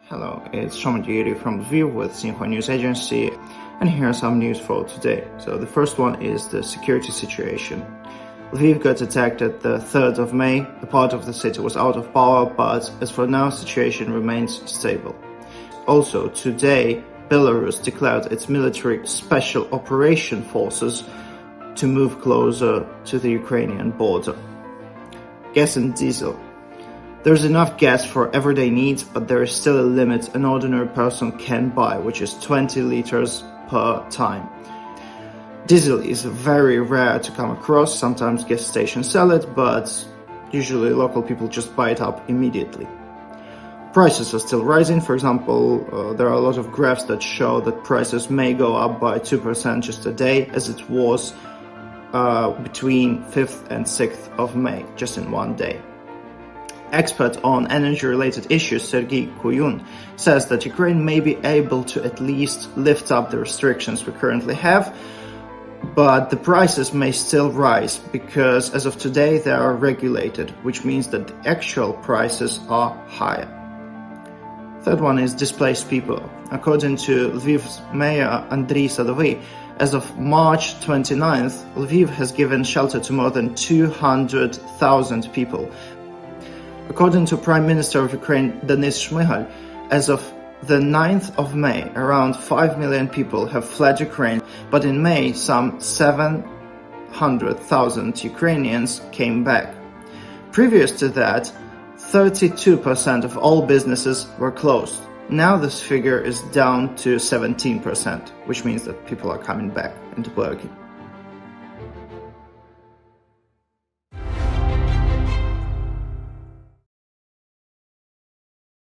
Hello, it's Shomagiri from Lviv with Xinhua News Agency, and here are some news for today. So the first one is the security situation. Lviv got attacked at the 3rd of May. A part of the city was out of power, but as for now, situation remains stable. Also, today, Belarus declared its military special operation forces to move closer to the Ukrainian border. Gas and diesel. There's enough gas for everyday needs, but there is still a limit an ordinary person can buy, which is 20 liters per time. Diesel is very rare to come across. Sometimes gas stations sell it, but usually local people just buy it up immediately. Prices are still rising. For example, there are a lot of graphs that show that prices may go up by 2% just a day, as it was between 5th and 6th of May, just in one day. Expert on energy-related issues Sergei Kuyun says that Ukraine may be able to at least lift up the restrictions we currently have, but the prices may still rise because as of today they are regulated, which means that the actual prices are higher. Third one is displaced people. According to Lviv's mayor Andriy Sadovy, as of March 29th, Lviv has given shelter to more than 200,000 people. According to Prime Minister of Ukraine Denis Shmyhal, as of the 9th of May, around 5 million people have fled Ukraine, but in May, some 700,000 Ukrainians came back. Previous to that, 32% of all businesses were closed. Now this figure is down to 17%, which means that people are coming back into working.